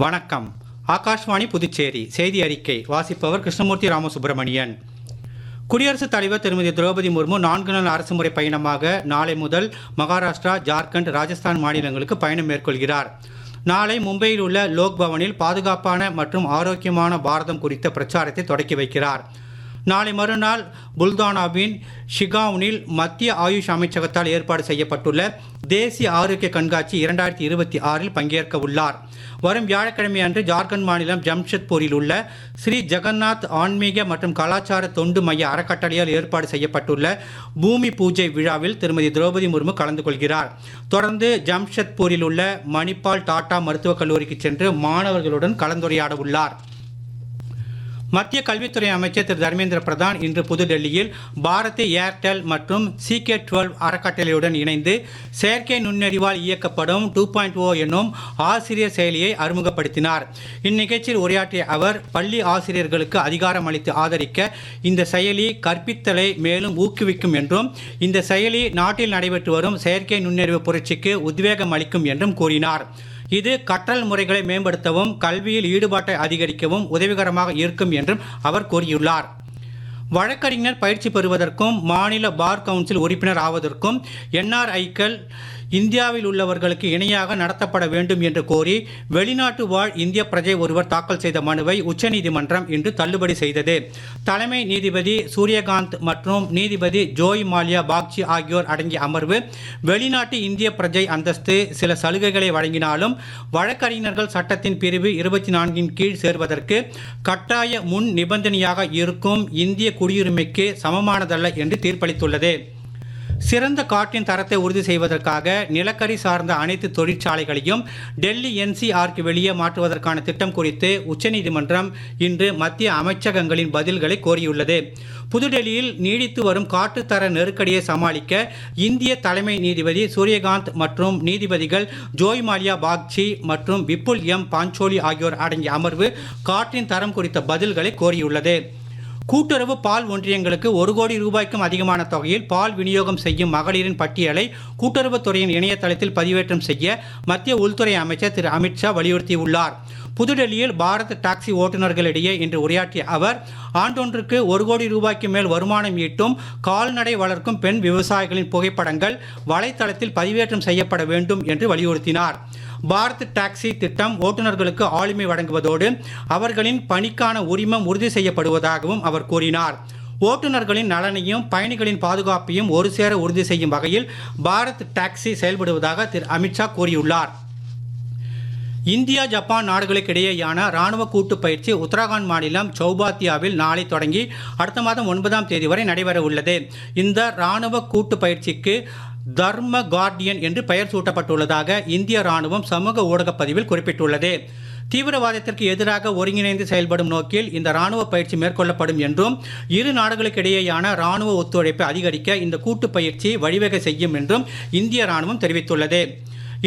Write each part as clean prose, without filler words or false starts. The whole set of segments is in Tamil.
வணக்கம். ஆகாஷ்வாணி புதுச்சேரி செய்தி அறிக்கை வாசிப்பவர் கிருஷ்ணமூர்த்தி ராமசுப்பிரமணியன். குடியரசுத் தலைவர் திருமதி திரௌபதி முர்மு 4 நாள் அரசுமுறை பயணமாக நாளை முதல் மகாராஷ்டிரா, ஜார்க்கண்ட், ராஜஸ்தான் மாநிலங்களுக்கு பயணம் மேற்கொள்கிறார். நாளை மும்பையில் உள்ள லோக் பவனில் பாதுகாப்பான மற்றும் ஆரோக்கியமான பாரதம் குறித்த பிரச்சாரத்தை தொடக்கி வைக்கிறார். நாளை மறுநாள் புல்தானாவின் ஷிகாவுனில் மத்திய ஆயுஷ் அமைச்சகத்தால் ஏற்பாடு செய்யப்பட்டுள்ள தேசிய ஆரோக்கிய கண்காட்சி 2026 பங்கேற்க உள்ளார். வரும் வியாழக்கிழமை அன்று ஜார்க்கண்ட் மாநிலம் ஜம்ஷெத்பூரில் உள்ள ஸ்ரீ ஜெகநாத் ஆன்மீக மற்றும் கலாச்சார தொண்டு மைய அறக்கட்டளையால் ஏற்பாடு செய்யப்பட்டுள்ள பூமி பூஜை விழாவில் திருமதி திரௌபதி முர்மு கலந்து கொள்கிறார். தொடர்ந்து ஜம்ஷெத்பூரில் உள்ள மணிப்பால் டாடா மருத்துவக் கல்லூரிக்கு சென்று மாணவர்களுடன் கலந்துரையாட உள்ளார். மத்திய கல்வித்துறை அமைச்சர் திரு தர்மேந்திர பிரதான் இன்று புதுடெல்லியில் பாரதி ஏர்டெல் மற்றும் CK12 அறக்கட்டளையுடன் இணைந்து செயற்கை நுண்ணறிவால் இயக்கப்படும் 2.0 என்னும் ஆசிரியர் செயலியை அறிமுகப்படுத்தினார். இந்நிகழ்ச்சியில் உரையாற்றிய அவர், பள்ளி ஆசிரியர்களுக்கு அதிகாரம் அளித்து ஆதரிக்க இந்த செயலி கற்பித்தலை மேலும் ஊக்குவிக்கும் என்றும், இந்த செயலி நாட்டில் நடைபெற்று வரும் செயற்கை நுண்ணறிவு புரட்சிக்கு உத்வேகம் அளிக்கும் என்றும் கூறினார். இது கற்றல் முறைகளை மேம்படுத்தவும் கல்வியில் ஈடுபாட்டை அதிகரிக்கவும் உதவிகரமாக இருக்கும் என்றும் அவர் கூறியுள்ளார். வழக்கறிஞர் பயிற்சி பெறுவதற்கும் மாநில பார் கவுன்சில் உறுப்பினர் ஆவதற்கும் NRIக்கள் இந்தியாவில் உள்ளவர்களுக்கு இணையாக நடத்தப்பட வேண்டும் என்று கோரி வெளிநாட்டு வாழ் இந்திய பிரஜை ஒருவர் தாக்கல் செய்த மனுவை உச்சநீதிமன்றம் இன்று தள்ளுபடி செய்தது. தலைமை நீதிபதி சூரியகாந்த் மற்றும் நீதிபதி ஜோய் மால்யா பாக்சி ஆகியோர் அடங்கிய அமர்வு, வெளிநாட்டு இந்திய பிரஜை அந்தஸ்து சில சலுகைகளை வழங்கினாலும் வழக்கறிஞர்கள் சட்டத்தின் பிரிவு 24 கீழ் சேர்வதற்கு கட்டாய முன் நிபந்தனையாக இருக்கும் இந்திய குடியுரிமைக்கு சமமானதல்ல என்று தீர்ப்பளித்துள்ளது. சிறந்த காற்றின் தரத்தை உறுதி செய்வதற்காக நிலக்கரி சார்ந்த அனைத்து தொழிற்சாலைகளையும் டெல்லி NCRக்கு வெளியே மாற்றுவதற்கான திட்டம் குறித்து உச்சநீதிமன்றம் இன்று மத்திய அமைச்சகங்களின் பதில்களை கோரியுள்ளது. புதுடெல்லியில் நீடித்து வரும் காற்றுத்தர நெருக்கடியை சமாளிக்க இந்திய தலைமை நீதிபதி சூரியகாந்த் மற்றும் நீதிபதிகள் ஜோய் மால்யா பாக்சி மற்றும் விபுல் பாஞ்சோலி ஆகியோர் அடங்கிய அமர்வு காற்றின் தரம் குறித்த பதில்களை கோரியுள்ளது. கூட்டுறவு பால் ஒன்றியங்களுக்கு 1 கோடி ரூபாய்க்கும் அதிகமான தொகையில் பால் விநியோகம் செய்யும் மகளிரின் பட்டியலை கூட்டுறவுத்துறையின் இணையதளத்தில் பதிவேற்றம் செய்ய மத்திய உள்துறை அமைச்சர் திரு அமித்ஷா வலியுறுத்தியுள்ளார். புதுடெல்லியில் பாரத் டாக்ஸி ஓட்டுநர்களிடையே இன்று உரையாற்றிய அவர், ஆண்டொன்றுக்கு 1 கோடி ரூபாய்க்கு மேல் வருமானம் ஈட்டும் கால்நடை வளர்க்கும் பெண் விவசாயிகளின் புகைப்படங்கள் வலைத்தளத்தில் பதிவேற்றம் செய்யப்பட வேண்டும் என்று வலியுறுத்தினார். பாரத் டாக்ஸி திட்டம் ஓட்டுநர்களுக்கு ஆளுமை வழங்குவதோடு அவர்களின் பணிக்கான உரிமம் உறுதி செய்யப்படுவதாகவும் அவர் கூறினார். ஓட்டுநர்களின் நலனையும் பயணிகளின் பாதுகாப்பையும் ஒரு சேர உறுதி செய்யும் வகையில் பாரத் டாக்ஸி செயல்படுவதாக திரு அமித்ஷா கூறியுள்ளார். இந்தியா, ஜப்பான் நாடுகளுக்கிடையேயான ராணுவ கூட்டு பயிற்சி உத்தராகண்ட் மாநிலம் சௌபாத்தியாவில் நாளை தொடங்கி அடுத்த மாதம் 9ஆம் தேதி வரை நடைபெற உள்ளது. இந்த ராணுவ கூட்டு பயிற்சிக்கு தர்ம கார்டியன் என்று பெயர் சூட்டப்பட்டுள்ளதாக இந்திய ராணுவம் சமூக ஊடக பதிவில் குறிப்பிட்டுள்ளது. தீவிரவாதத்திற்கு எதிராக ஒருங்கிணைந்து செயல்படும் நோக்கில் இந்த ராணுவ பயிற்சி மேற்கொள்ளப்படும் என்றும், இரு நாடுகளுக்கிடையேயான ராணுவ ஒத்துழைப்பை அதிகரிக்க இந்த கூட்டு பயிற்சி வழிவகை செய்யும் என்றும் இந்திய ராணுவம் தெரிவித்துள்ளது.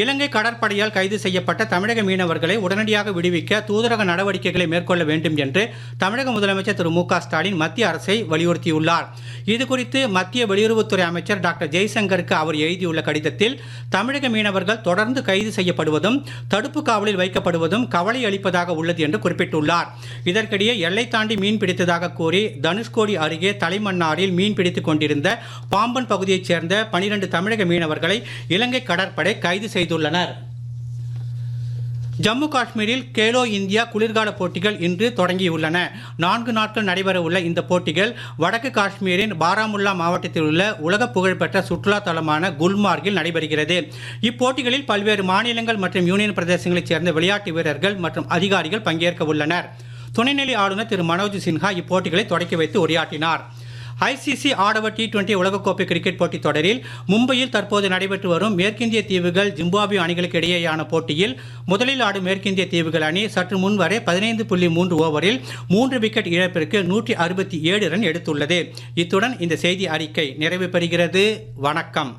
இலங்கை கடற்படையால் கைது செய்யப்பட்ட தமிழக மீனவர்களை உடனடியாக விடுவிக்க தூதரக நடவடிக்கைகளை மேற்கொள்ள வேண்டும் என்று தமிழக முதலமைச்சர் திரு மு.க. ஸ்டாலின் மத்திய அரசை வலியுறுத்தியுள்ளார். இதுகுறித்து மத்திய வெளியுறவுத்துறை அமைச்சர் டாக்டர் ஜெய்சங்கருக்கு அவர் எழுதியுள்ள கடிதத்தில், தமிழக மீனவர்கள் தொடர்ந்து கைது செய்யப்படுவதும் தடுப்பு காவலில் வைக்கப்படுவதும் கவலை அளிப்பதாக உள்ளது என்று குறிப்பிட்டுள்ளார். இதற்கிடையே எல்லை தாண்டி மீன் பிடித்ததாக கூறி தனுஷ்கோடி அருகே தலைமன்னாரில் மீன் பிடித்துக் கொண்டிருந்த பாம்பன் பகுதியைச் சேர்ந்த 12 தமிழக மீனவர்களை இலங்கை கடற்படை கைது செய்துள்ளனர். ஜம்மு காஷ்மீரில் கேலோ இந்தியா குளிர்கால போட்டிகள் இன்று தொடங்கியுள்ளன. 4 நாட்கள் நடைபெற உள்ள இந்த போட்டிகள் வடக்கு காஷ்மீரின் பாராமுல்லா மாவட்டத்தில் உள்ள உலக புகழ்பெற்ற சுற்றுலா தலமான குல்மார்கில் நடைபெறுகிறது. இப்போட்டிகளில் பல்வேறு மாநிலங்கள் மற்றும் யூனியன் பிரதேசங்களைச் சேர்ந்த விளையாட்டு வீரர்கள் மற்றும் அதிகாரிகள் பங்கேற்க உள்ளனர். துணைநிலை ஆளுநர் திரு மனோஜ் சின்ஹா இப்போட்டிகளை தொடக்கி வைத்து உரையாற்றினார். ICC ஆடவர் T20 உலகக்கோப்பை கிரிக்கெட் போட்டித் தொடரில் மும்பையில் தற்போது நடைபெற்று வரும் மேற்கிந்திய தீவுகள் ஜிம்பாப்வே அணிகளுக்கு இடையேயான போட்டியில் முதலில் ஆடும் மேற்கிந்திய தீவுகள் அணி சற்று முன் வரை 15.3 ஓவரில் 3 விக்கெட் இழப்பிற்கு 167 ரன் எடுத்துள்ளது. இத்துடன் இந்த செய்தி அறிக்கை நிறைவு பெறுகிறது. வணக்கம்.